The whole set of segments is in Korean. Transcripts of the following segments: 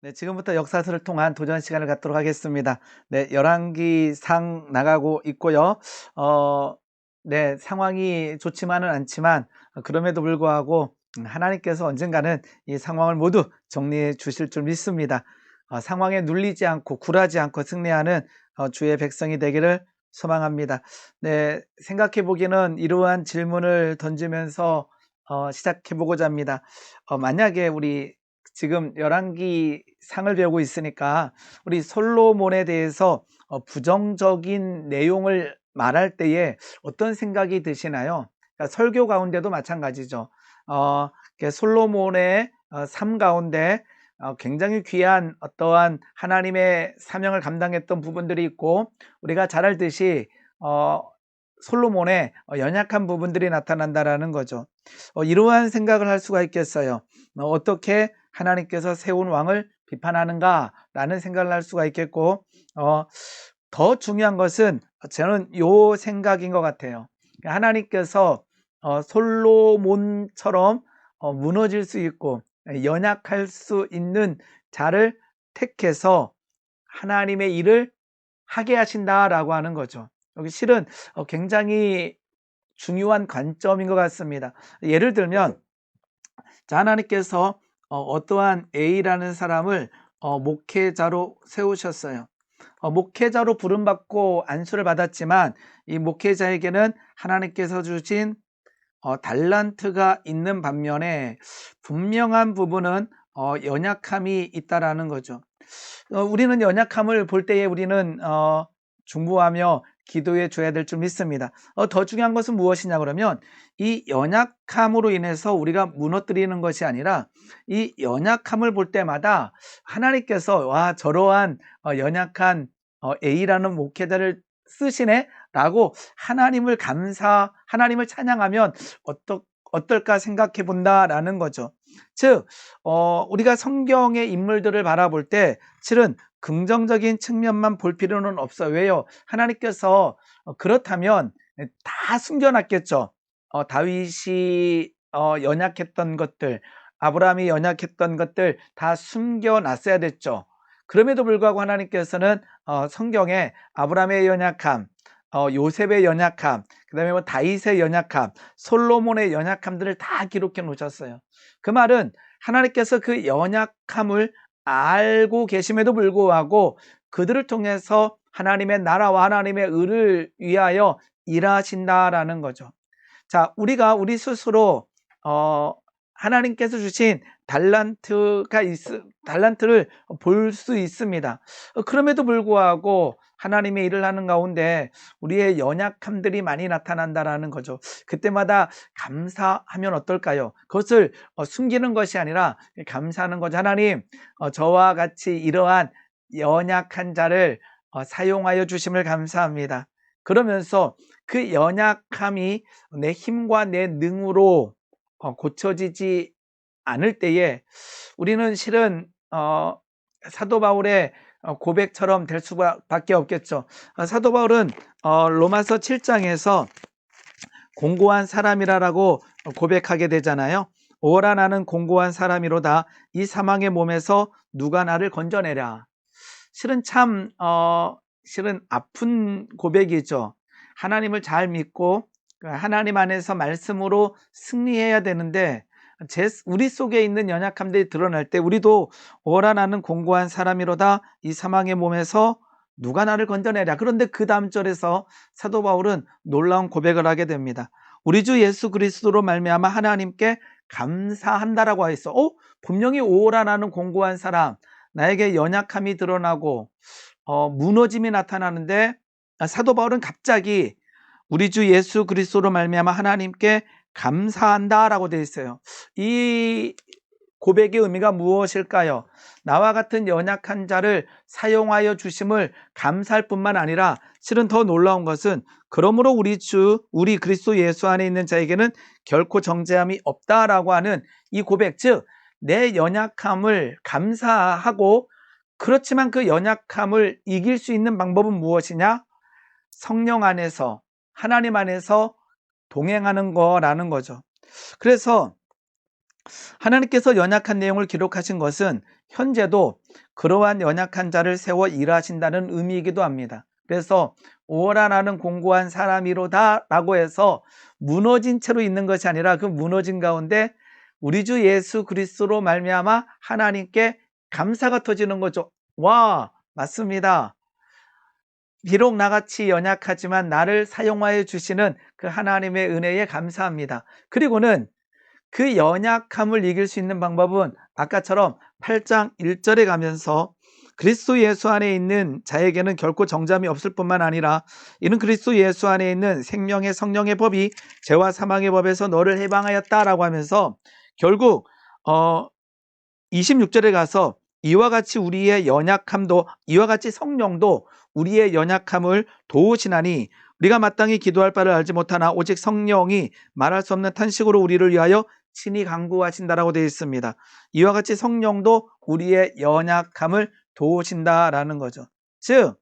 네, 지금부터 역사서를 통한 도전 시간을 갖도록 하겠습니다. 네, 열왕기상 나가고 있고요. 네, 상황이 좋지만은 않지만 그럼에도 불구하고 하나님께서 언젠가는 이 상황을 모두 정리해 주실 줄 믿습니다. 상황에 눌리지 않고 굴하지 않고 승리하는 주의 백성이 되기를 소망합니다. 네, 생각해 보기는 이러한 질문을 던지면서 시작해 보고자 합니다. 만약에 우리 지금 열왕기 상을 배우고 있으니까 우리 솔로몬에 대해서 부정적인 내용을 말할 때에 어떤 생각이 드시나요? 그러니까 설교 가운데도 마찬가지죠. 솔로몬의 삶 가운데 굉장히 귀한 어떠한 하나님의 사명을 감당했던 부분들이 있고, 우리가 잘 알듯이 솔로몬의 연약한 부분들이 나타난다라는 거죠. 이러한 생각을 할 수가 있겠어요. 어떻게 하나님께서 세운 왕을 비판하는가라는 생각을 할 수가 있겠고, 더 중요한 것은 저는 요 생각인 것 같아요. 하나님께서 솔로몬처럼 무너질 수 있고 연약할 수 있는 자를 택해서 하나님의 일을 하게 하신다라고 하는 거죠. 여기 실은 굉장히 중요한 관점인 것 같습니다. 예를 들면 하나님께서 어떠한 A라는 사람을 목회자로 세우셨어요. 목회자로 부름받고 안수를 받았지만 이 목회자에게는 하나님께서 주신 달란트가 있는 반면에 분명한 부분은 연약함이 있다라는 거죠. 우리는 연약함을 볼 때에 우리는 중보하며 기도해 줘야 될 줄 믿습니다. 더 중요한 것은 무엇이냐 그러면 이 연약함으로 인해서 우리가 무너뜨리는 것이 아니라 이 연약함을 볼 때마다 하나님께서 와 저러한 연약한 A라는 목회자를 쓰시네 라고 하나님을 하나님을 찬양하면 어떨까 생각해 본다라는 거죠. 즉 우리가 성경의 인물들을 바라볼 때 실은 긍정적인 측면만 볼 필요는 없어요. 왜요? 하나님께서 그렇다면 다 숨겨놨겠죠. 다윗이 연약했던 것들, 아브라함이 연약했던 것들 다 숨겨놨어야 됐죠. 그럼에도 불구하고 하나님께서는 성경에 아브라함의 연약함, 요셉의 연약함, 그 다음에 뭐 다윗의 연약함, 솔로몬의 연약함들을 다 기록해 놓으셨어요. 그 말은 하나님께서 그 연약함을 알고 계심에도 불구하고 그들을 통해서 하나님의 나라와 하나님의 의를 위하여 일하신다라는 거죠. 자, 우리가 우리 스스로 하나님께서 주신 달란트를 볼 수 있습니다. 그럼에도 불구하고 하나님의 일을 하는 가운데 우리의 연약함들이 많이 나타난다라는 거죠. 그때마다 감사하면 어떨까요? 그것을 숨기는 것이 아니라 감사하는 거죠. 하나님, 저와 같이 이러한 연약한 자를 사용하여 주심을 감사합니다. 그러면서 그 연약함이 내 힘과 내 능으로 고쳐지지 않을 때에 우리는 실은 사도 바울의 고백처럼 될 수밖에 없겠죠. 사도 바울은 로마서 7장에서 공고한 사람이라고 고백하게 되잖아요. 오라 나는 공고한 사람이로다. 이 사망의 몸에서 누가 나를 건져내랴. 실은 실은 아픈 고백이죠. 하나님을 잘 믿고 하나님 안에서 말씀으로 승리해야 되는데 우리 속에 있는 연약함들이 드러날 때 우리도 오라 나는 공고한 사람이로다. 이 사망의 몸에서 누가 나를 건져내랴. 그런데 그 다음 절에서 사도 바울은 놀라운 고백을 하게 됩니다. 우리 주 예수 그리스도로 말미암아 하나님께 감사한다라고 하였어. 분명히 오라 나는 공고한 사람, 나에게 연약함이 드러나고 무너짐이 나타나는데 사도 바울은 갑자기 우리 주 예수 그리스도로 말미암아 하나님께 감사한다라고 되어 있어요. 이 고백의 의미가 무엇일까요? 나와 같은 연약한 자를 사용하여 주심을 감사할 뿐만 아니라 실은 더 놀라운 것은 그러므로 우리 그리스도 예수 안에 있는 자에게는 결코 정죄함이 없다라고 하는 이 고백, 즉 내 연약함을 감사하고 그렇지만 그 연약함을 이길 수 있는 방법은 무엇이냐? 성령 안에서 하나님 안에서 동행하는 거라는 거죠. 그래서 하나님께서 연약한 내용을 기록하신 것은 현재도 그러한 연약한 자를 세워 일하신다는 의미이기도 합니다. 그래서 오라 나는 공고한 사람이로다 라고 해서 무너진 채로 있는 것이 아니라 그 무너진 가운데 우리 주 예수 그리스도로 말미암아 하나님께 감사가 터지는 거죠. 와, 맞습니다. 비록 나같이 연약하지만 나를 사용하여 주시는 그 하나님의 은혜에 감사합니다. 그리고는 그 연약함을 이길 수 있는 방법은 아까처럼 8장 1절에 가면서 그리스도 예수 안에 있는 자에게는 결코 정잠이 없을 뿐만 아니라 이는 그리스도 예수 안에 있는 생명의 성령의 법이 죄와 사망의 법에서 너를 해방하였다라고 하면서 결국 26절에 가서 이와 같이 우리의 연약함도 이와 같이 성령도 우리의 연약함을 도우시나니 우리가 마땅히 기도할 바를 알지 못하나 오직 성령이 말할 수 없는 탄식으로 우리를 위하여 친히 간구하신다라고 되어 있습니다. 이와 같이 성령도 우리의 연약함을 도우신다라는 거죠. 즉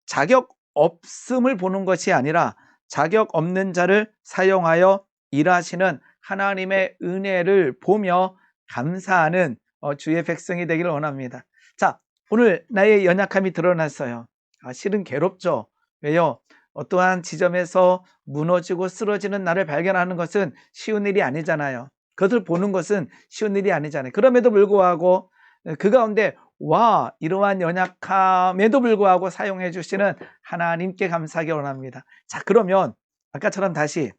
자격 없음을 보는 것이 아니라 자격 없는 자를 사용하여 일하시는 하나님의 은혜를 보며 감사하는 주의 백성이 되기를 원합니다. 자, 오늘 나의 연약함이 드러났어요. 실은 괴롭죠. 왜요? 어떠한 지점에서 무너지고 쓰러지는 나를 발견하는 것은 쉬운 일이 아니잖아요. 그것을 보는 것은 쉬운 일이 아니잖아요. 그럼에도 불구하고 그 가운데 와, 이러한 연약함에도 불구하고 사용해 주시는 하나님께 감사하기 원합니다. 자, 그러면 아까처럼 다시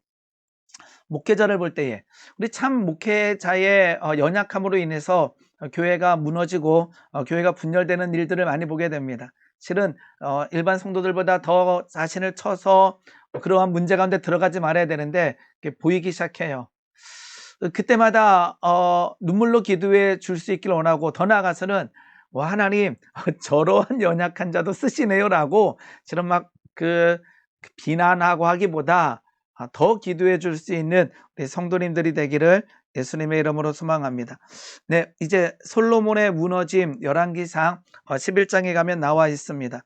목회자를 볼 때에 우리 참 목회자의 연약함으로 인해서 교회가 무너지고 교회가 분열되는 일들을 많이 보게 됩니다. 실은 일반 성도들보다 더 자신을 쳐서 그러한 문제 가운데 들어가지 말아야 되는데 보이기 시작해요. 그때마다 눈물로 기도해 줄 수 있길 원하고 더 나아가서는 와, 하나님 저러한 연약한 자도 쓰시네요 라고 저런 막 비난하고 하기보다 더 기도해 줄 수 있는 우리 성도님들이 되기를 예수님의 이름으로 소망합니다. 네, 이제 솔로몬의 무너짐 열왕기상 11장에 가면 나와 있습니다.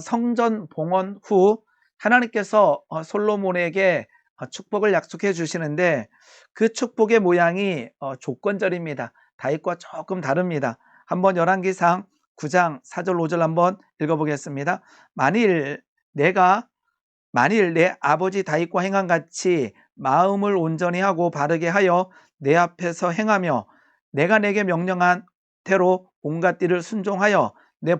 성전 봉헌 후 하나님께서 솔로몬에게 축복을 약속해 주시는데 그 축복의 모양이 조건절입니다. 다윗과 조금 다릅니다. 한번 열왕기상 9장 4절 5절 한번 읽어보겠습니다. 만일 내 아버지 다윗과 행한 같이 마음을 온전히 하고 바르게 하여 내 앞에서 행하며 내가 내게 명령한 대로 온갖 일을 순종하여 내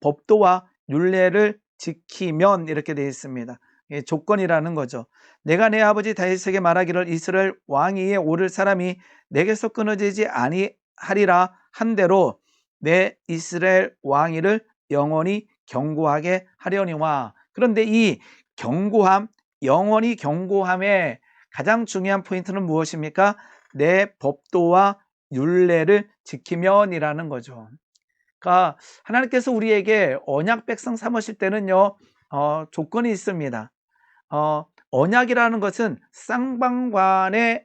법도와 율례를 지키면 이렇게 되어 있습니다. 조건이라는 거죠. 내가 내 아버지 다윗에게 말하기를 이스라엘 왕위에 오를 사람이 내게서 끊어지지 아니하리라 한 대로 내 이스라엘 왕위를 영원히 견고하게 하려니와. 그런데 이 견고함, 영원히 견고함의 가장 중요한 포인트는 무엇입니까? 내 법도와 율례를 지키면이라는 거죠. 그러니까 하나님께서 우리에게 언약 백성 삼으실 때는요, 조건이 있습니다. 언약이라는 것은 쌍방간에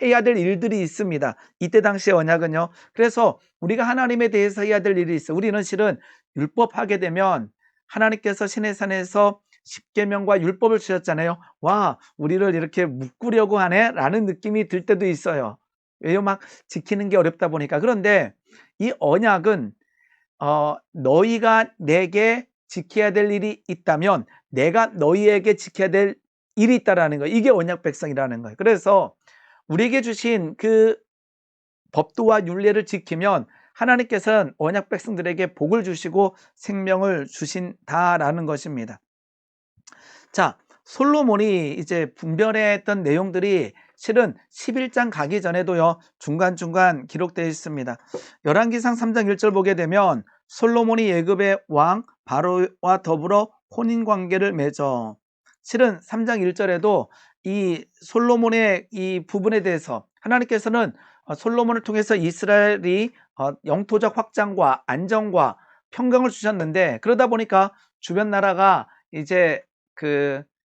해야 될 일들이 있습니다. 이때 당시의 언약은요. 그래서 우리가 하나님에 대해서 해야 될 일이 있어요. 우리는 실은 율법 하게 되면 하나님께서 시내산에서 십계명과 율법을 주셨잖아요. 와, 우리를 이렇게 묶으려고 하네 라는 느낌이 들 때도 있어요. 왜요? 막 지키는 게 어렵다 보니까. 그런데 이 언약은 너희가 내게 지켜야 될 일이 있다면 내가 너희에게 지켜야 될 일이 있다라는 거예요. 이게 언약 백성이라는 거예요. 그래서 우리에게 주신 그 법도와 율례를 지키면 하나님께서는 언약 백성들에게 복을 주시고 생명을 주신다라는 것입니다. 자, 솔로몬이 이제 분별했던 내용들이 실은 11장 가기 전에도요, 중간중간 기록되어 있습니다. 열왕기상 3장 1절 보게 되면 솔로몬이 예굽의 왕 바로와 더불어 혼인관계를 맺어. 실은 3장 1절에도 이 솔로몬의 이 부분에 대해서 하나님께서는 솔로몬을 통해서 이스라엘이 영토적 확장과 안정과 평강을 주셨는데 그러다 보니까 주변 나라가 이제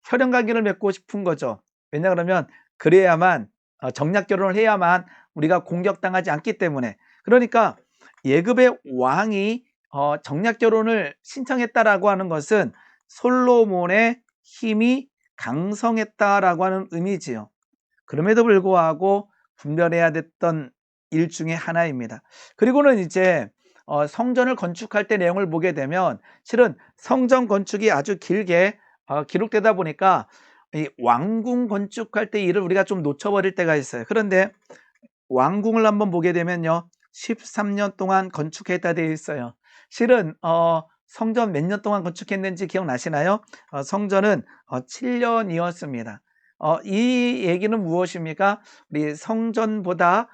혈연관계를 맺고 싶은 거죠. 왜냐 그러면 그래야만 정략 결혼을 해야만 우리가 공격당하지 않기 때문에. 그러니까 예굽의 왕이 정략 결혼을 신청했다라고 하는 것은 솔로몬의 힘이 강성했다라고 하는 의미지요. 그럼에도 불구하고 분별해야 됐던 일 중에 하나입니다. 그리고는 이제 성전을 건축할 때 내용을 보게 되면 실은 성전 건축이 아주 길게 기록되다 보니까 이 왕궁 건축할 때 일을 우리가 좀 놓쳐버릴 때가 있어요. 그런데 왕궁을 한번 보게 되면요, 13년 동안 건축했다 되어 있어요. 실은 성전 몇 년 동안 건축했는지 기억나시나요? 성전은 7년이었습니다. 이 얘기는 무엇입니까? 우리 성전보다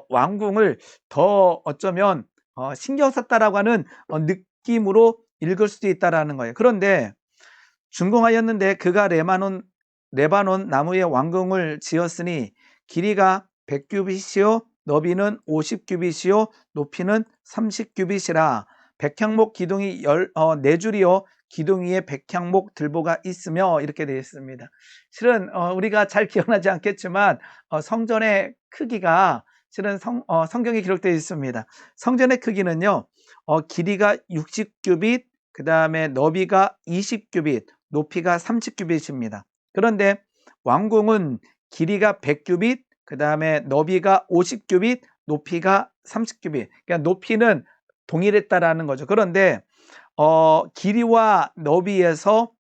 왕궁을 더 어쩌면 신경 썼다라고 하는 느낌으로 읽을 수도 있다라는 거예요. 그런데 준공하였는데 그가 레바논 나무의 왕궁을 지었으니 길이가 100규빗이요 너비는 50규빗이요 높이는 30규빗이라 백향목 기둥이 4줄이요 기둥 위에 백향목 들보가 있으며 이렇게 되어 있습니다. 실은 우리가 잘 기억나지 않겠지만 성전의 크기가 실은 성경에 기록되어 있습니다. 성전의 크기는요 길이가 60규빗, 그 다음에 너비가 20규빗, 높이가 30규빗입니다. 그런데 왕궁은 길이가 100규빗, 그 다음에 너비가 50규빗, 높이가 30규빗. 그러니까 높이는 동일했다라는 거죠. 그런데 길이와 너비에서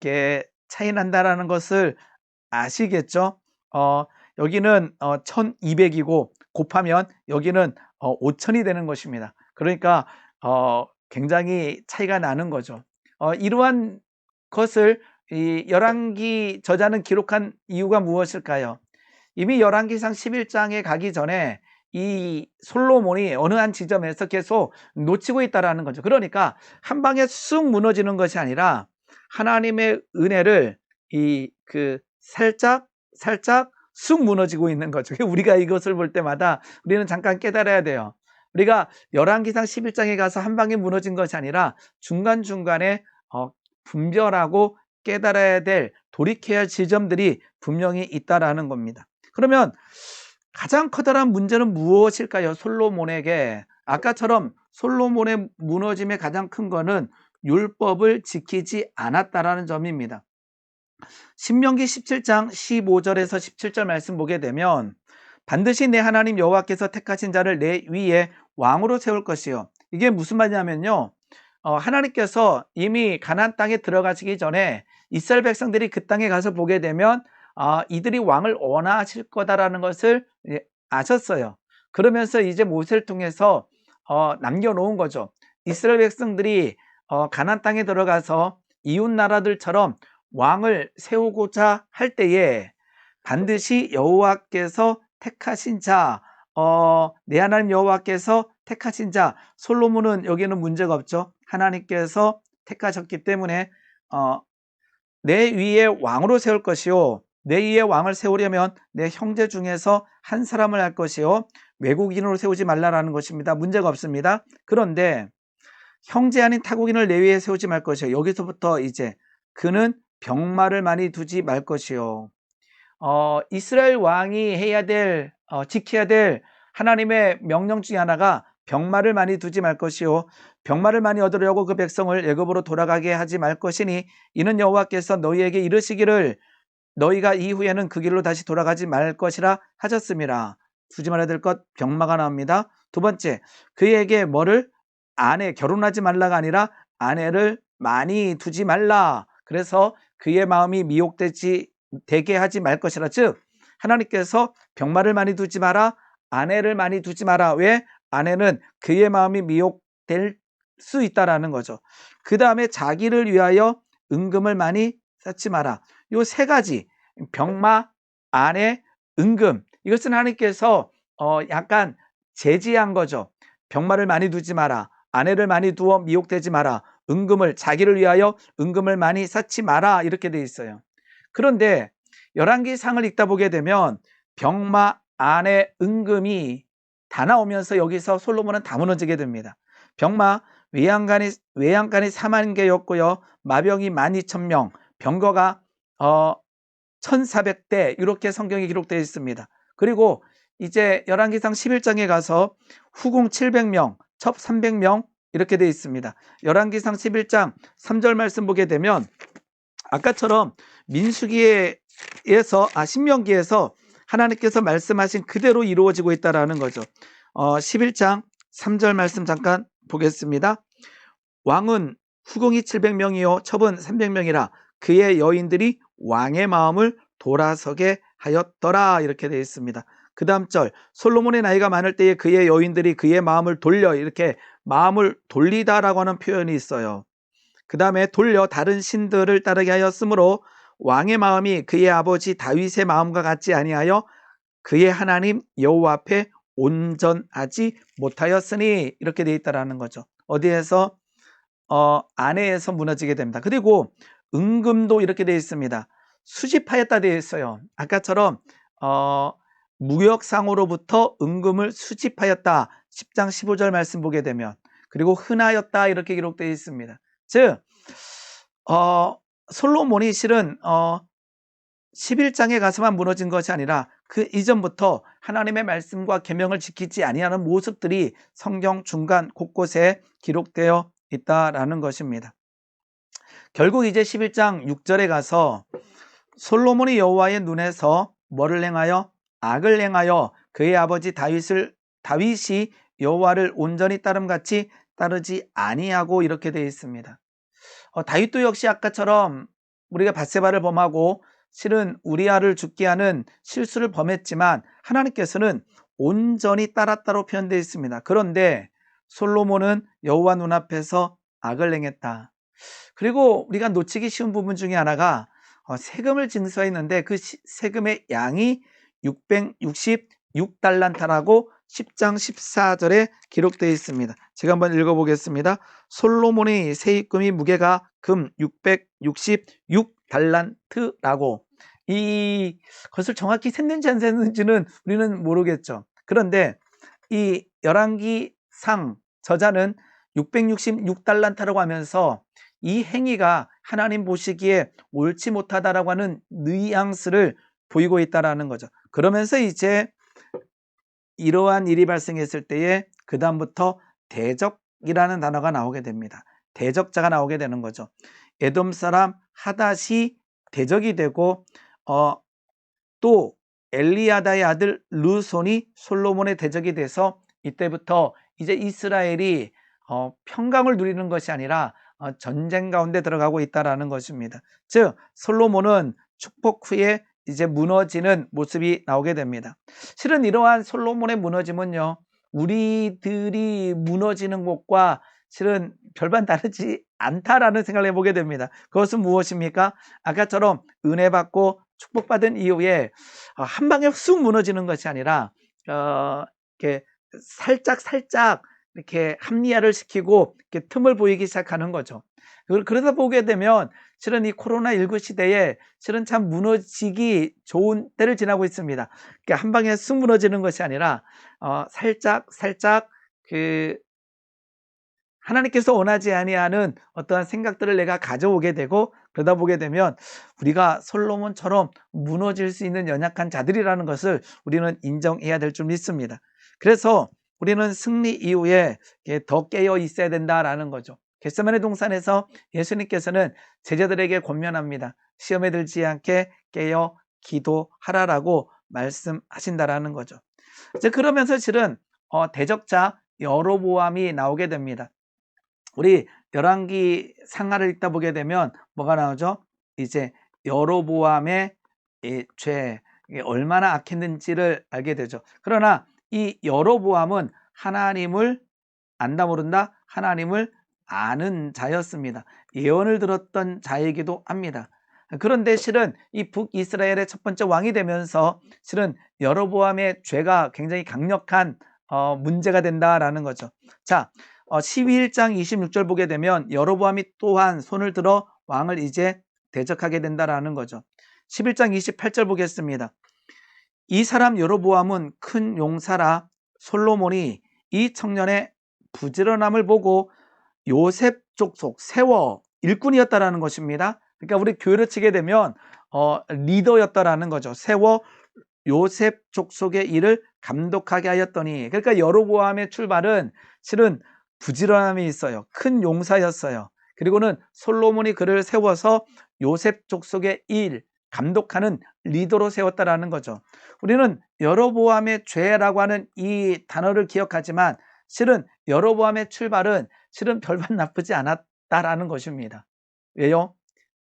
이렇게 차이 난다라는 것을 아시겠죠? 여기는 1200이고 곱하면 여기는 5000이 되는 것입니다. 그러니까 굉장히 차이가 나는 거죠. 이러한 것을 이 열왕기 저자는 기록한 이유가 무엇일까요? 이미 열왕기상 11장에 가기 전에 이 솔로몬이 어느 한 지점에서 계속 놓치고 있다라는 거죠. 그러니까 한 방에 쑥 무너지는 것이 아니라 하나님의 은혜를 살짝 쑥 무너지고 있는 거죠. 우리가 이것을 볼 때마다 우리는 잠깐 깨달아야 돼요. 우리가 열왕기상 11장에 가서 한 방에 무너진 것이 아니라 중간중간에 분별하고 깨달아야 될, 돌이켜야 할 지점들이 분명히 있다라는 겁니다. 그러면 가장 커다란 문제는 무엇일까요? 솔로몬에게. 아까처럼 솔로몬의 무너짐의 가장 큰 거는 율법을 지키지 않았다라는 점입니다. 신명기 17장 15절에서 17절 말씀 보게 되면 반드시 내 하나님 여호와께서 택하신 자를 내 위에 왕으로 세울 것이요. 이게 무슨 말이냐면요, 하나님께서 이미 가나안 땅에 들어가시기 전에 이스라엘 백성들이 그 땅에 가서 보게 되면 이들이 왕을 원하실 거다라는 것을 아셨어요. 그러면서 이제 모세를 통해서 남겨놓은 거죠. 이스라엘 백성들이 가나안 땅에 들어가서 이웃 나라들처럼 왕을 세우고자 할 때에 반드시 여호와께서 택하신 자, 내 하나님 여호와께서 택하신 자, 솔로몬은 여기는 문제가 없죠. 하나님께서 택하셨기 때문에 내 위에 왕으로 세울 것이요, 내 위에 왕을 세우려면 내 형제 중에서 한 사람을 할 것이요, 외국인으로 세우지 말라라는 것입니다. 문제가 없습니다. 그런데 형제 아닌 타국인을 내 위에 세우지 말 것이요, 여기서부터 이제 그는 병마를 많이 두지 말 것이요. 이스라엘 왕이 해야 될, 지켜야 될 하나님의 명령 중에 하나가 병마를 많이 두지 말 것이요, 병마를 많이 얻으려고 그 백성을 애굽으로 돌아가게 하지 말 것이니 이는 여호와께서 너희에게 이르시기를 너희가 이후에는 그 길로 다시 돌아가지 말 것이라 하셨습니다. 두지 말아야 될 것, 병마가 나옵니다. 두 번째, 그에게 뭐를? 결혼하지 말라가 아니라 아내를 많이 두지 말라. 그래서 그의 마음이 미혹되게 하지 말 것이라. 즉 하나님께서 병마를 많이 두지 마라, 아내를 많이 두지 마라. 왜? 아내는 그의 마음이 미혹될 수 있다라는 거죠. 그 다음에 자기를 위하여 은금을 많이 쌓지 마라. 요 세 가지, 병마, 아내, 은금, 이것은 하나님께서 약간 제지한 거죠. 병마를 많이 두지 마라, 아내를 많이 두어 미혹되지 마라, 은금을, 자기를 위하여 은금을 많이 쌓지 마라, 이렇게 돼 있어요. 그런데 열왕기상을 읽다 보게 되면 병마, 아내, 은금이 다 나오면서 여기서 솔로몬은 다 무너지게 됩니다. 병마, 외양간이 4만 개였고요, 마병이 12,000명, 병거가 1400대, 이렇게 성경에 기록되어 있습니다. 그리고 이제 열왕기상 11장에 가서 후궁 700명, 첩 300명, 이렇게 되어 있습니다. 열왕기상 11장 3절 말씀 보게 되면 아까처럼 신명기에서 하나님께서 말씀하신 그대로 이루어지고 있다라는 거죠. 11장 3절 말씀 잠깐 보겠습니다. 왕은 후궁이 700명이요 첩은 300명이라 그의 여인들이 왕의 마음을 돌아서게 하였더라. 이렇게 되어 있습니다. 그 다음 절, 솔로몬의 나이가 많을 때에 그의 여인들이 그의 마음을 돌려, 이렇게 마음을 돌리다라고 하는 표현이 있어요. 그 다음에 돌려 다른 신들을 따르게 하였으므로 왕의 마음이 그의 아버지 다윗의 마음과 같지 아니하여 그의 하나님 여호와 앞에 온전하지 못하였으니, 이렇게 되어 있다라는 거죠. 어디에서? 아내에서 무너지게 됩니다. 그리고 은금도 이렇게 되어 있습니다. 수집하였다 되어 있어요. 아까처럼 무역상으로부터 은금을 수집하였다. 10장 15절 말씀 보게 되면, 그리고 흔하였다 이렇게 기록되어 있습니다. 즉 솔로몬이 실은 11장에 가서만 무너진 것이 아니라 그 이전부터 하나님의 말씀과 계명을 지키지 아니하는 모습들이 성경 중간 곳곳에 기록되어 있다라는 것입니다. 결국 이제 11장 6절에 가서 솔로몬이 여호와의 눈에서 뭐를 행하여? 악을 행하여 그의 아버지 다윗이 여호와를 온전히 따름같이 따르지 아니하고, 이렇게 되어 있습니다. 다윗도 역시 아까처럼 우리가 밧세바를 범하고 실은 우리아를 죽게 하는 실수를 범했지만 하나님께서는 온전히 따랐다로 표현되어 있습니다. 그런데 솔로몬은 여호와 눈앞에서 악을 행했다. 그리고 우리가 놓치기 쉬운 부분 중에 하나가 세금을 징수했는데 그 세금의 양이 666달란트라고 10장 14절에 기록되어 있습니다. 제가 한번 읽어보겠습니다. 솔로몬의 세입금이 무게가 금 666달란트라고, 이것을 정확히 샜는지 안 샜는지는 우리는 모르겠죠. 그런데 이 열왕기상 저자는 666달란트라고 하면서 이 행위가 하나님 보시기에 옳지 못하다라고 하는 뉘앙스를 보이고 있다라는 거죠. 그러면서 이제 이러한 일이 발생했을 때에 그 다음부터 대적이라는 단어가 나오게 됩니다. 대적자가 나오게 되는 거죠. 에돔 사람 하닷이 대적이 되고 또 엘리야다의 아들 르손이 솔로몬의 대적이 돼서 이때부터 이제 이스라엘이 평강을 누리는 것이 아니라 전쟁 가운데 들어가고 있다라는 것입니다. 즉 솔로몬은 축복 후에 이제 무너지는 모습이 나오게 됩니다. 실은 이러한 솔로몬의 무너짐은요, 우리들이 무너지는 것과 실은 별반 다르지 않다라는 생각을 해보게 됩니다. 그것은 무엇입니까? 아까처럼 은혜 받고 축복받은 이후에 한 방에 쑥 무너지는 것이 아니라 이렇게 살짝 이렇게 합리화를 시키고 이렇게 틈을 보이기 시작하는 거죠. 그러다 보게 되면 실은 이 코로나19 시대에 실은 참 무너지기 좋은 때를 지나고 있습니다. 그러니까 한 방에 쑥 무너지는 것이 아니라 살짝 그 하나님께서 원하지 아니하는 어떠한 생각들을 내가 가져오게 되고, 그러다 보게 되면 우리가 솔로몬처럼 무너질 수 있는 연약한 자들이라는 것을 우리는 인정해야 될 줄 믿습니다. 그래서 우리는 승리 이후에 더 깨어 있어야 된다라는 거죠. 겟세마네 동산에서 예수님께서는 제자들에게 권면합니다. 시험에 들지 않게 깨어 기도하라라고 말씀하신다라는 거죠. 이제 그러면서 실은 대적자 여로보암이 나오게 됩니다. 우리 열왕기 상하를 읽다 보게 되면 뭐가 나오죠? 이제 여로보암의 죄, 이게 얼마나 악했는지를 알게 되죠. 그러나 이 여로보암은 하나님을 안다 모른다, 하나님을 아는 자였습니다. 예언을 들었던 자이기도 합니다. 그런데 실은 이 북이스라엘의 첫 번째 왕이 되면서 실은 여로보암의 죄가 굉장히 강력한 문제가 된다라는 거죠. 자, 12장 26절 보게 되면 여로보암이 또한 손을 들어 왕을 이제 대적하게 된다라는 거죠. 11장 28절 보겠습니다. 이 사람 여로보암은 큰 용사라 솔로몬이 이 청년의 부지런함을 보고 요셉 족속 세워 일꾼이었다라는 것입니다. 그러니까 우리 교회를 치게 되면 리더였다라는 거죠. 세워 요셉 족속의 일을 감독하게 하였더니, 그러니까 여로보암의 출발은 실은 부지런함이 있어요. 큰 용사였어요. 그리고는 솔로몬이 그를 세워서 요셉 족속의 일 감독하는 리더로 세웠다라는 거죠. 우리는 여로보암의 죄라고 하는 이 단어를 기억하지만 실은 여로보암의 출발은 실은 별반 나쁘지 않았다라는 것입니다. 왜요?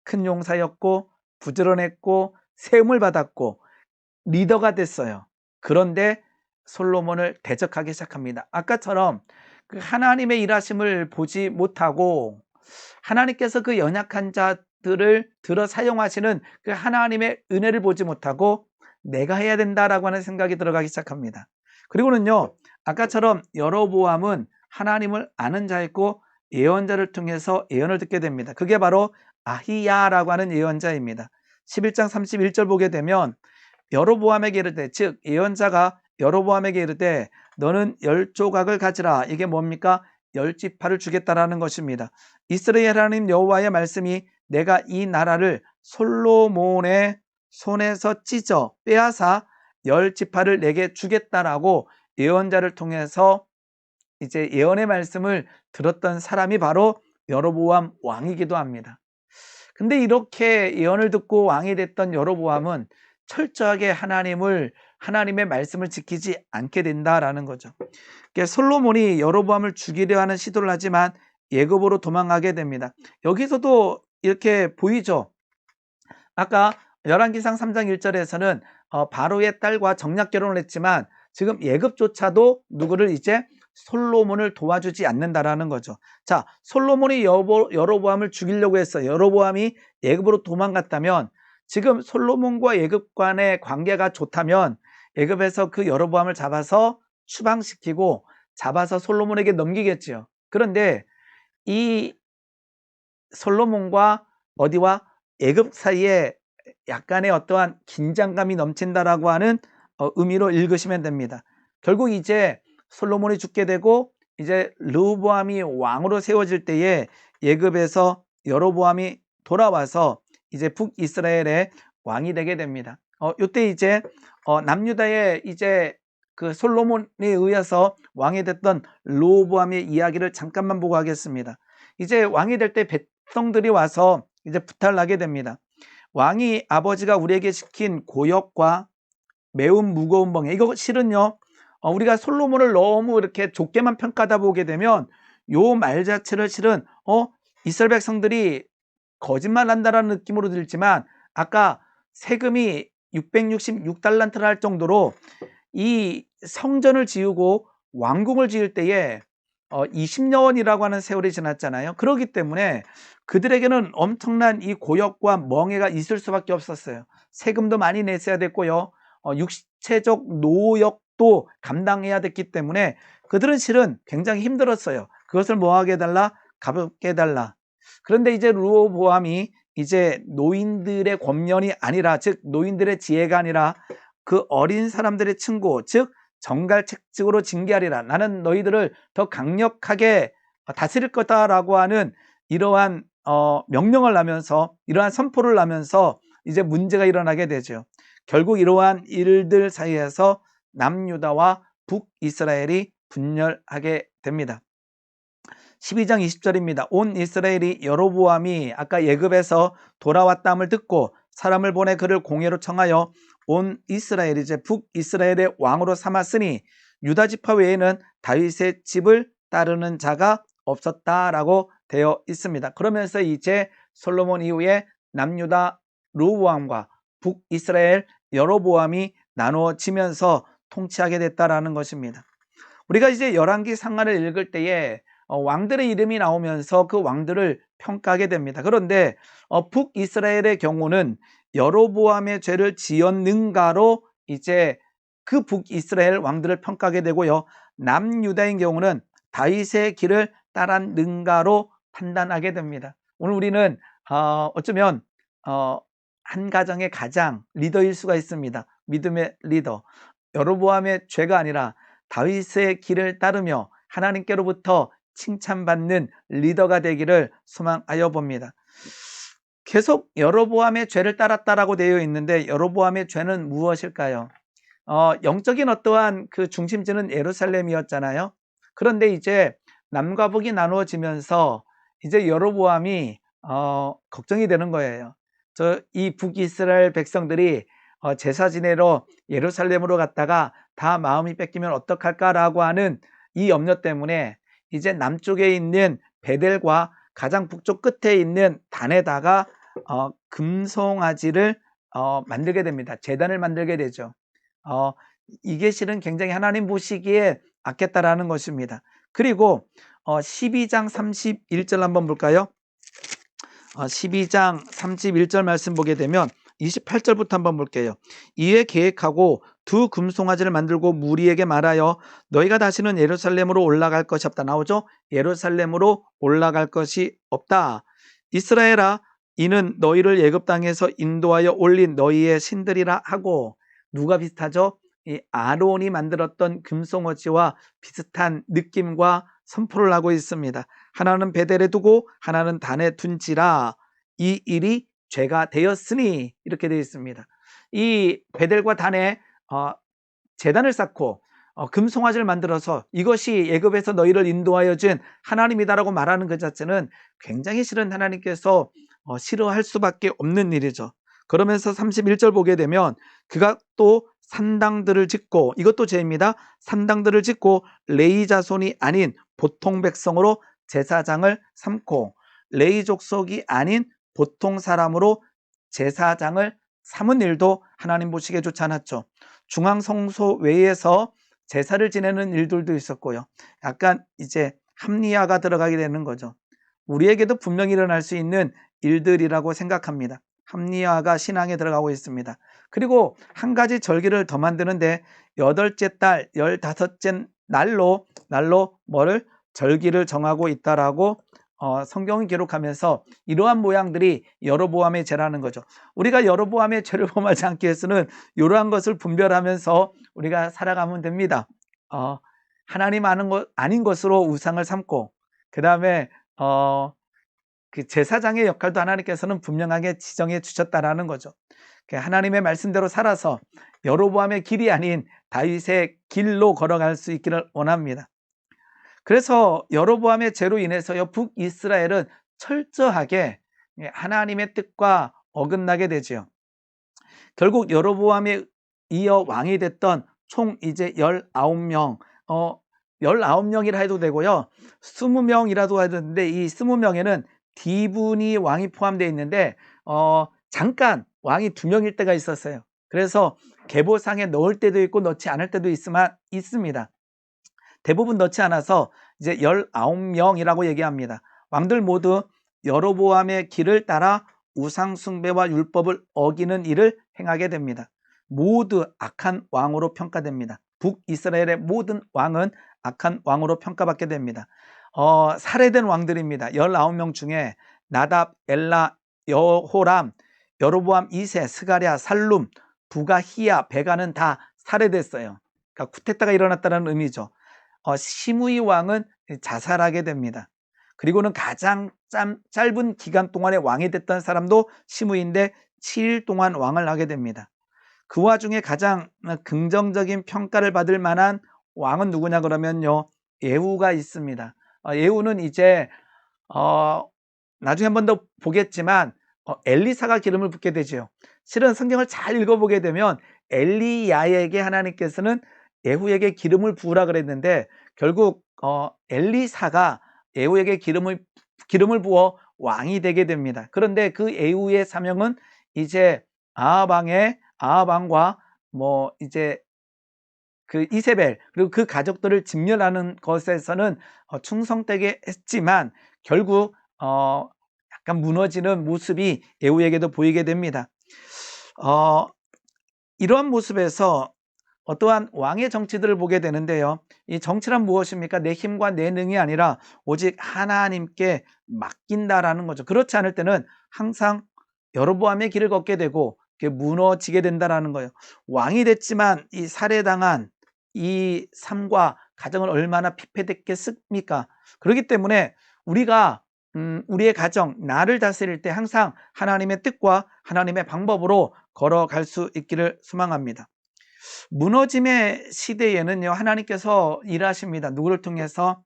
큰 용사였고 부지런했고 세움을 받았고 리더가 됐어요. 그런데 솔로몬을 대적하기 시작합니다. 아까처럼 그 하나님의 일하심을 보지 못하고 하나님께서 그 연약한 자들을 들어 사용하시는 그 하나님의 은혜를 보지 못하고 내가 해야 된다라고 하는 생각이 들어가기 시작합니다. 그리고는요, 아까처럼 여로보암은 하나님을 아는 자였고 예언자를 통해서 예언을 듣게 됩니다. 그게 바로 아히야라고 하는 예언자입니다. 11장 31절 보게 되면 여로보암에게 이르되, 즉 예언자가 여로보암에게 이르되 너는 10조각을 가지라. 이게 뭡니까? 10지파를 주겠다라는 것입니다. 이스라엘 하나님 여호와의 말씀이 내가 이 나라를 솔로몬의 손에서 찢어 빼앗아 10지파를 내게 주겠다라고 예언자를 통해서 이제 예언의 말씀을 들었던 사람이 바로 여로보암 왕이기도 합니다. 근데 이렇게 예언을 듣고 왕이 됐던 여로보암은 철저하게 하나님의 말씀을 지키지 않게 된다라는 거죠. 그러니까 솔로몬이 여로보암을 죽이려 하는 시도를 하지만 예굽으로 도망가게 됩니다. 여기서도 이렇게 보이죠. 아까 열왕기상 3장 1절에서는 바로의 딸과 정략 결혼을 했지만 지금 예굽조차도 누구를 이제 솔로몬을 도와주지 않는다라는 거죠. 자, 솔로몬이 여로보암을 죽이려고 했어요. 여로보암이 예굽으로 도망갔다면 지금 솔로몬과 예굽 간의 관계가 좋다면 예굽에서 그 여로보암을 잡아서 추방시키고 잡아서 솔로몬에게 넘기겠지요. 그런데 이 솔로몬과 어디와 예굽 사이에 약간의 어떠한 긴장감이 넘친다라고 하는 의미로 읽으시면 됩니다. 결국 이제 솔로몬이 죽게 되고 이제 르호보암이 왕으로 세워질 때에 예굽에서 여로보암이 돌아와서 이제 북이스라엘의 왕이 되게 됩니다. 이때 이제 남유다의 이제 그 솔로몬에 의해서 왕이 됐던 르호보암의 이야기를 잠깐만 보고 하겠습니다. 이제 왕이 될 때 백성들이 와서 이제 부탁을 하게 됩니다. 왕이 아버지가 우리에게 시킨 고역과 매운 무거운 멍에, 이거 실은요 우리가 솔로몬을 너무 이렇게 좁게만 평가하다 보게 되면 요 말 자체를 실은 이스라엘 백성들이 거짓말한다라는 느낌으로 들지만 아까 세금이 666달란트를 할 정도로 이 성전을 지우고 왕궁을 지을 때에 20년이라고 하는 세월이 지났잖아요. 그렇기 때문에 그들에게는 엄청난 이 고역과 멍해가 있을 수밖에 없었어요. 세금도 많이 냈어야 됐고요. 육체적 노역도 감당해야 됐기 때문에 그들은 실은 굉장히 힘들었어요. 그것을 뭐하게 해달라? 가볍게 해달라. 그런데 이제 르호보암이 이제 노인들의 권면이 아니라, 즉 노인들의 지혜가 아니라 그 어린 사람들의 충고, 즉 정갈책직으로 징계하리라. 나는 너희들을 더 강력하게 다스릴 거다라고 하는 이러한 명령을 하면서, 이러한 선포를 하면서 이제 문제가 일어나게 되죠. 결국 이러한 일들 사이에서 남유다와 북이스라엘이 분열하게 됩니다. 12장 20절입니다. 온 이스라엘이 여로보암이 아까 예굽에서 돌아왔다함을 듣고 사람을 보내 그를 공회로 청하여 온 이스라엘이 이제 북이스라엘의 왕으로 삼았으니 유다 지파 외에는 다윗의 집을 따르는 자가 없었다라고 되어 있습니다. 그러면서 이제 솔로몬 이후에 남유다 르호보암과 북이스라엘 여로보암이 나누어지면서 통치하게 됐다라는 것입니다. 우리가 이제 열왕기 상하를 읽을 때에 왕들의 이름이 나오면서 그 왕들을 평가하게 됩니다. 그런데 북이스라엘의 경우는 여로보암의 죄를 지었는가로 이제 그 북이스라엘 왕들을 평가하게 되고요. 남유다인 경우는 다윗의 길을 따랐는가로 판단하게 됩니다. 오늘 우리는 어쩌면 한 가정의 가장 리더일 수가 있습니다. 믿음의 리더. 여로보암의 죄가 아니라 다윗의 길을 따르며 하나님께로부터 칭찬받는 리더가 되기를 소망하여 봅니다. 계속 여로보암의 죄를 따랐다라고 되어 있는데 여로보암의 죄는 무엇일까요? 영적인 어떠한 그 중심지는 예루살렘이었잖아요. 그런데 이제 남과 북이 나누어지면서 이제 여로보암이 걱정이 되는 거예요. 이 북이스라엘 백성들이 제사 지내러 예루살렘으로 갔다가 다 마음이 뺏기면 어떡할까라고 하는 이 염려 때문에 이제 남쪽에 있는 베델과 가장 북쪽 끝에 있는 단에다가 금송아지를 만들게 됩니다. 제단을 만들게 되죠. 이게 실은 굉장히 하나님 보시기에 아꼈다라는 것입니다. 그리고 12장 31절 한번 볼까요? 12장 31절 말씀 보게 되면 28절부터 한번 볼게요. 이에 계획하고 두 금송아지를 만들고 무리에게 말하여 너희가 다시는 예루살렘으로 올라갈 것이 없다. 나오죠? 예루살렘으로 올라갈 것이 없다. 이스라엘아, 이는 너희를 애굽 땅에서 인도하여 올린 너희의 신들이라 하고, 누가 비슷하죠? 이 아론이 만들었던 금송아지와 비슷한 느낌과 선포를 하고 있습니다. 하나는 베델에 두고 하나는 단에 둔지라 이 일이 죄가 되었으니, 이렇게 되어 있습니다. 이 베델과 단에 제단을 쌓고 금송아지를 만들어서 이것이 애굽에서 너희를 인도하여 준 하나님이다라고 말하는 그 자체는 굉장히 싫은 하나님께서 싫어할 수밖에 없는 일이죠. 그러면서 31절 보게 되면 그가 또 산당들을 짓고, 이것도 죄입니다. 산당들을 짓고 레위 자손이 아닌 보통 백성으로 제사장을 삼고, 레위 족속이 아닌 보통 사람으로 제사장을 삼은 일도 하나님 보시기에 좋지 않았죠. 중앙성소 외에서 제사를 지내는 일들도 있었고요. 약간 이제 합리화가 들어가게 되는 거죠. 우리에게도 분명히 일어날 수 있는 일들이라고 생각합니다. 합리화가 신앙에 들어가고 있습니다. 그리고 한 가지 절기를 더 만드는데 8째 달 15째 날로 뭐를 절기를 정하고 있다라고 성경을 기록하면서 이러한 모양들이 여로보암의 죄라는 거죠. 우리가 여로보암의 죄를 범하지 않기 위해서는 이러한 것을 분별하면서 우리가 살아가면 됩니다. 하나님 아닌 것으로 우상을 삼고, 그 다음에 그 제사장의 역할도 하나님께서는 분명하게 지정해 주셨다라는 거죠. 하나님의 말씀대로 살아서 여로보암의 길이 아닌 다윗의 길로 걸어갈 수 있기를 원합니다. 그래서 여로보암의 죄로 인해서요, 북이스라엘은 철저하게 하나님의 뜻과 어긋나게 되지요. 결국 여로보암에 이어 왕이 됐던 총 이제 19명, 19명이라 해도 되고요, 20명이라도 해도 되는데, 이 20명에는 D분이 왕이 포함되어 있는데 잠깐 왕이 2명일 때가 있었어요. 그래서 계보상에 넣을 때도 있고 넣지 않을 때도 있습니다. 대부분 넣지 않아서 이제 19명이라고 얘기합니다. 왕들 모두 여로보암의 길을 따라 우상 숭배와 율법을 어기는 일을 행하게 됩니다. 모두 악한 왕으로 평가됩니다. 북이스라엘의 모든 왕은 악한 왕으로 평가받게 됩니다. 살해된 왕들입니다. 19명 중에 나답, 엘라, 여호람, 여로보암 2세, 스가랴, 살룸, 부가히야, 베가는 다 살해됐어요. 그러니까 쿠데타가 일어났다는 의미죠. 시므이 왕은 자살하게 됩니다. 그리고는 가장 짧은 기간 동안에 왕이 됐던 사람도 시므이인데 7일 동안 왕을 하게 됩니다. 그 와중에 가장 긍정적인 평가를 받을 만한 왕은 누구냐 그러면요, 예후가 있습니다. 예후는 이제 나중에 한 번 더 보겠지만 엘리사가 기름을 붓게 되죠. 실은 성경을 잘 읽어보게 되면 엘리야에게 하나님께서는 예후에게 기름을 부으라 그랬는데, 결국 엘리사가 예후에게 기름을 부어 왕이 되게 됩니다. 그런데 그 예후의 사명은 이제 아합왕과 뭐 이제 그 이세벨 그리고 그 가족들을 진멸하는 것에서는 충성되게 했지만 결국 약간 무너지는 모습이 예후에게도 보이게 됩니다. 이러한 모습에서 어떠한 왕의 정치들을 보게 되는데요, 이 정치란 무엇입니까? 내 힘과 내 능이 아니라 오직 하나님께 맡긴다라는 거죠. 그렇지 않을 때는 항상 여로보암의 길을 걷게 되고 무너지게 된다라는 거예요. 왕이 됐지만 이 살해당한 이 삶과 가정은 얼마나 피폐됐겠습니까? 그렇기 때문에 우리가 우리의 가정, 나를 다스릴 때 항상 하나님의 뜻과 하나님의 방법으로 걸어갈 수 있기를 소망합니다. 무너짐의 시대에는요, 하나님께서 일하십니다. 누구를 통해서?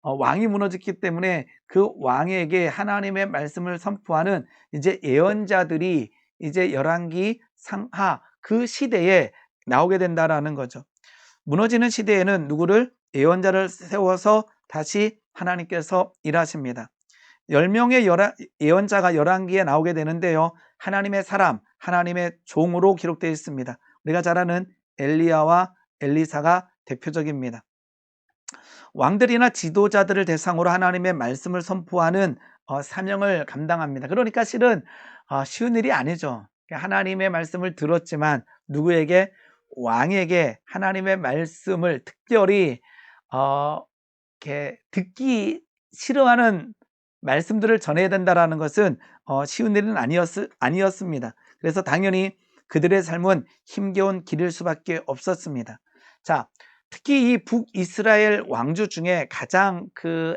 왕이 무너졌기 때문에 그 왕에게 하나님의 말씀을 선포하는 이제 예언자들이 이제 열왕기 상하 그 시대에 나오게 된다라는 거죠. 무너지는 시대에는 누구를? 예언자를 세워서 다시 하나님께서 일하십니다. 10명의 예언자가 열왕기에 나오게 되는데요. 하나님의 사람, 하나님의 종으로 기록되어 있습니다. 우리가 잘 아는 엘리야와 엘리사가 대표적입니다. 왕들이나 지도자들을 대상으로 하나님의 말씀을 선포하는 사명을 감당합니다. 그러니까 실은 쉬운 일이 아니죠. 하나님의 말씀을 들었지만 누구에게? 왕에게 하나님의 말씀을 특별히 이렇게 듣기 싫어하는 말씀들을 전해야 된다는 것은 쉬운 일은 아니었습니다. 그래서 당연히 그들의 삶은 힘겨운 길일 수밖에 없었습니다. 자, 특히 이 북이스라엘 왕조 중에 가장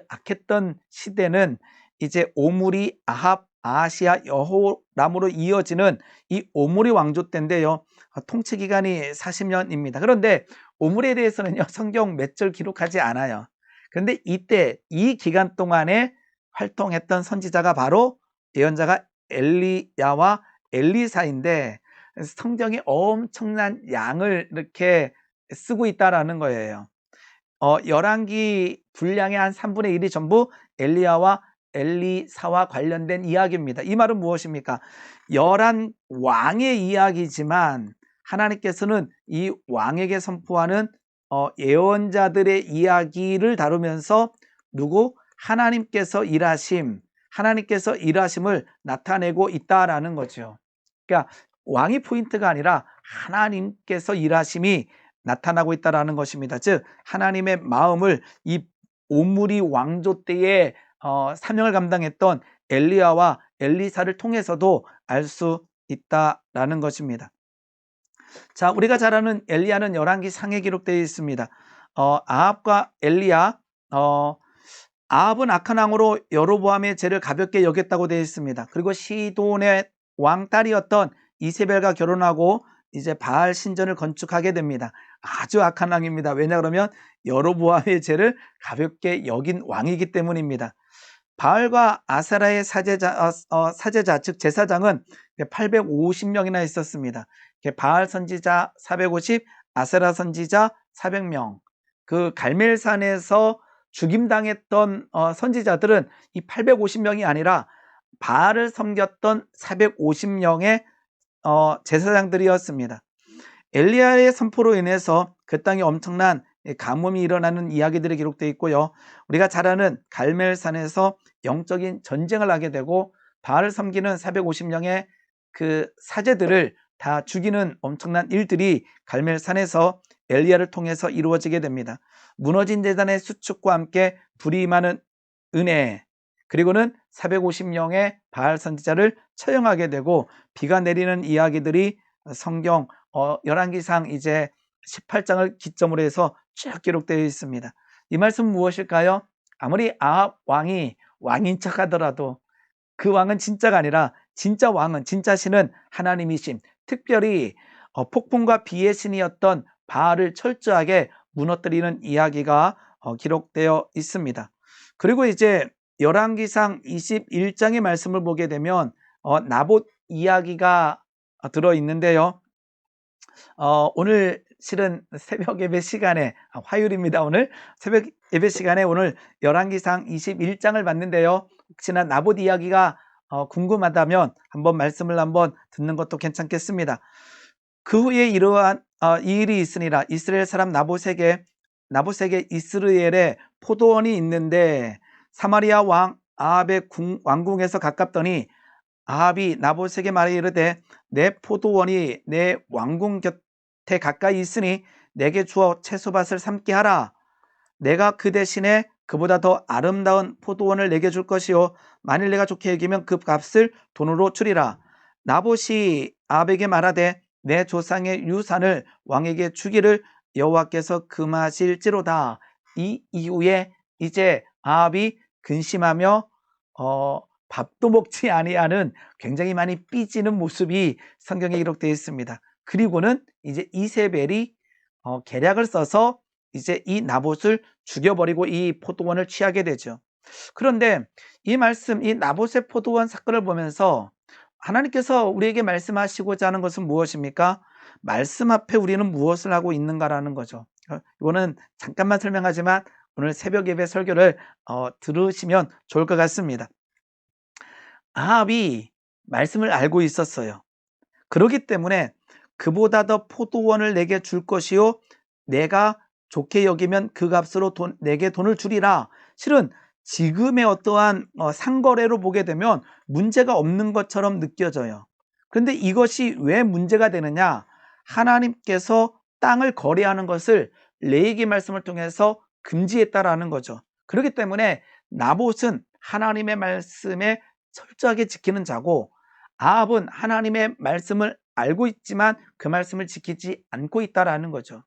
악했던 시대는 이제 오므리, 아합, 아하시아, 여호람으로 이어지는 이 오므리 왕조 때인데요. 통치 기간이 40년입니다. 그런데 오므리에 대해서는요, 성경 몇 절 기록하지 않아요. 그런데 이때 이 기간 동안에 활동했던 선지자가 바로 예언자가 엘리야와 엘리사인데 성경이 엄청난 양을 이렇게 쓰고 있다라는 거예요. 열왕기 분량의 한 3분의 1이 전부 엘리야와 엘리사와 관련된 이야기입니다. 이 말은 무엇입니까? 11 왕의 이야기지만 하나님께서는 이 왕에게 선포하는 예언자들의 이야기를 다루면서 누구? 하나님께서 일하심을 나타내고 있다라는 거죠. 그러니까 왕이 포인트가 아니라 하나님께서 일하심이 나타나고 있다라는 것입니다. 즉 하나님의 마음을 이 오므리 왕조 때에 사명을 감당했던 엘리야와 엘리사를 통해서도 알 수 있다라는 것입니다. 자, 우리가 잘 아는 엘리야는 열왕기 상에 기록되어 있습니다. 아합과 엘리야, 아합은 악한 왕으로 여로보암의 죄를 가볍게 여겼다고 되어 있습니다. 그리고 시돈의 왕딸이었던 이세벨과 결혼하고 이제 바알 신전을 건축하게 됩니다. 아주 악한 왕입니다. 왜냐 그러면 여로보암의 죄를 가볍게 여긴 왕이기 때문입니다. 바알과 아세라의 사제자 즉 제사장은 850명이나 있었습니다. 바알 선지자 450, 아세라 선지자 400명. 그 갈멜산에서 죽임당했던 선지자들은 이 850명이 아니라 바알을 섬겼던 450명의 제사장들이었습니다. 엘리야의 선포로 인해서 그 땅에 엄청난 가뭄이 일어나는 이야기들이 기록되어 있고요. 우리가 잘 아는 갈멜산에서 영적인 전쟁을 하게 되고 바알을 섬기는 450명의 그 사제들을 다 죽이는 엄청난 일들이 갈멜산에서 엘리야를 통해서 이루어지게 됩니다. 무너진 제단의 수축과 함께 불이 임하는 은혜, 그리고는 450명의 바알 선지자를 처형하게 되고 비가 내리는 이야기들이 성경 열왕기상 이제 18장을 기점으로 해서 쭉 기록되어 있습니다. 이 말씀은 무엇일까요? 아무리 아합 왕이 왕인 척 하더라도 그 왕은 진짜가 아니라 진짜 왕은, 진짜 신은 하나님이심, 특별히 폭풍과 비의 신이었던 바알을 철저하게 무너뜨리는 이야기가 기록되어 있습니다. 그리고 이제 열왕기상 21장의 말씀을 보게 되면 나봇 이야기가 들어있는데요. 오늘 실은 새벽 예배 시간에 화요일입니다. 오늘 새벽 예배 시간에 오늘 열왕기상 21장을 봤는데요. 혹시나 나봇 이야기가 궁금하다면 한번 말씀을 한번 듣는 것도 괜찮겠습니다. 그 후에 이러한 이 일이 있으니라. 이스라엘 사람 나봇에게 이스라엘에 포도원이 있는데 사마리아 왕 아합의 왕궁에서 가깝더니 아합이 나봇에게 말해 이르되 내 포도원이 내 왕궁 곁에 가까이 있으니 내게 주어 채소밭을 삼게 하라. 내가 그 대신에 그보다 더 아름다운 포도원을 내게 줄 것이요 만일 내가 좋게 여기면 그 값을 돈으로 주리라. 나봇이 아합에게 말하되 내 조상의 유산을 왕에게 주기를 여호와께서 금하실지로다. 이 이후에 이제 아합이 근심하며 밥도 먹지 아니하는 굉장히 많이 삐지는 모습이 성경에 기록되어 있습니다. 그리고는 이제 이세벨이 계략을 써서 이제 이 나봇을 죽여버리고 이 포도원을 취하게 되죠. 그런데 이 말씀, 이 나봇의 포도원 사건을 보면서 하나님께서 우리에게 말씀하시고자 하는 것은 무엇입니까? 말씀 앞에 우리는 무엇을 하고 있는가라는 거죠. 이거는 잠깐만 설명하지만 오늘 새벽 예배 설교를 들으시면 좋을 것 같습니다. 아합이 말씀을 알고 있었어요. 그렇기 때문에 그보다 더 포도원을 내게 줄 것이요 내가 좋게 여기면 그 값으로 내게 돈을 주리라. 실은 지금의 어떠한 상거래로 보게 되면 문제가 없는 것처럼 느껴져요. 그런데 이것이 왜 문제가 되느냐? 하나님께서 땅을 거래하는 것을 레위기 말씀을 통해서 금지했다라는 거죠. 그렇기 때문에 나봇은 하나님의 말씀에 철저하게 지키는 자고, 아합은 하나님의 말씀을 알고 있지만 그 말씀을 지키지 않고 있다라는 거죠.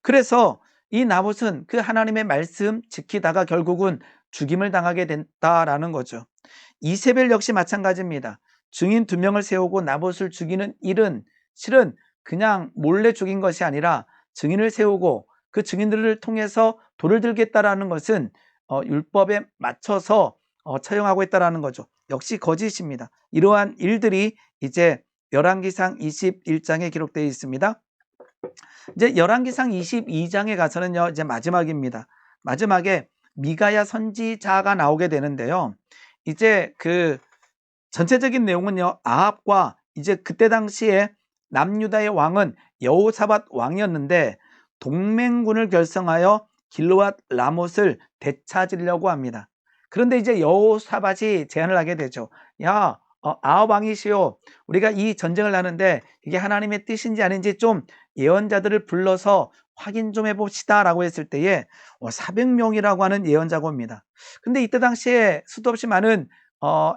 그래서 이 나봇은 그 하나님의 말씀 지키다가 결국은 죽임을 당하게 됐다라는 거죠. 이세벨 역시 마찬가지입니다. 증인 2명을 세우고 나봇을 죽이는 일은 실은 그냥 몰래 죽인 것이 아니라 증인을 세우고 그 증인들을 통해서 돌을 들겠다라는 것은 율법에 맞춰서 처형하고 있다라는 거죠. 역시 거짓입니다. 이러한 일들이 이제 열왕기상 21장에 기록되어 있습니다. 이제 열왕기상 22장에 가서는요, 이제 마지막입니다. 마지막에 미가야 선지자가 나오게 되는데요. 이제 그 전체적인 내용은요, 아합과 이제 그때 당시에 남유다의 왕은 여호사밧 왕이었는데 동맹군을 결성하여 길르앗 라못을 되찾으려고 합니다. 그런데 이제 여호사밧이 제안을 하게 되죠. 야, 아합 왕이시오. 우리가 이 전쟁을 하는데 이게 하나님의 뜻인지 아닌지 좀 예언자들을 불러서 확인 좀 해봅시다 라고 했을 때에 400명이라고 하는 예언자가 옵니다. 근데 이때 당시에 수도 없이 많은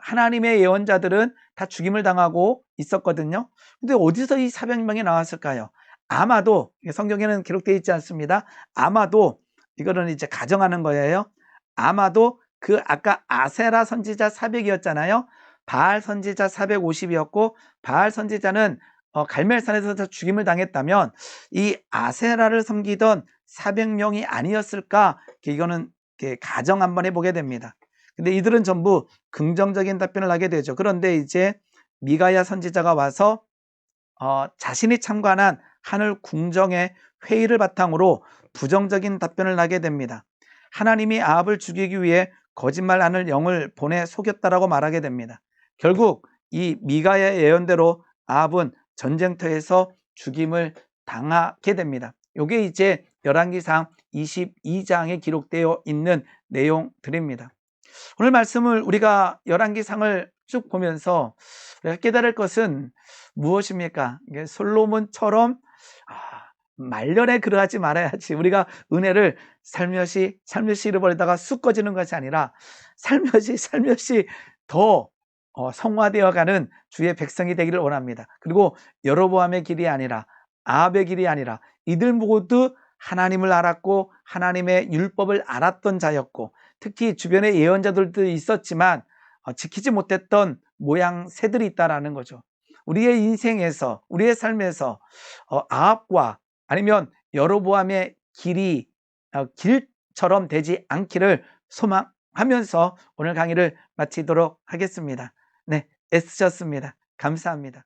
하나님의 예언자들은 다 죽임을 당하고 있었거든요. 근데 어디서 이 400명이 나왔을까요? 아마도 성경에는 기록되어 있지 않습니다. 아마도 이거는 이제 가정하는 거예요. 아마도 그 아까 아세라 선지자 400이었잖아요. 바알 선지자 450이었고 바알 선지자는 갈멜산에서 죽임을 당했다면 이 아세라를 섬기던 400명이 아니었을까? 이거는 가정 한번 해보게 됩니다. 근데 이들은 전부 긍정적인 답변을 하게 되죠. 그런데 이제 미가야 선지자가 와서 자신이 참관한 하늘 궁정의 회의를 바탕으로 부정적인 답변을 하게 됩니다. 하나님이 아합을 죽이기 위해 거짓말하는 영을 보내 속였다라고 말하게 됩니다. 결국 이 미가야의 예언대로 아합은 전쟁터에서 죽임을 당하게 됩니다. 이게 이제 열왕기상 22장에 기록되어 있는 내용들입니다. 오늘 말씀을 우리가 열왕기상을 쭉 보면서 우리가 깨달을 것은 무엇입니까? 솔로몬처럼 말년에 그러하지 말아야지. 우리가 은혜를 살며시 잃어버리다가 쑥 꺼지는 것이 아니라 살며시 더 성화되어가는 주의 백성이 되기를 원합니다. 그리고 여로보암의 길이 아니라 아합의 길이 아니라 이들 모두 하나님을 알았고 하나님의 율법을 알았던 자였고 특히 주변에 예언자들도 있었지만 지키지 못했던 모양새들이 있다라는 거죠. 우리의 인생에서 우리의 삶에서 아합과 아니면 여로보암의 길이 길처럼 되지 않기를 소망하면서 오늘 강의를 마치도록 하겠습니다. 네, 애쓰셨습니다. 감사합니다.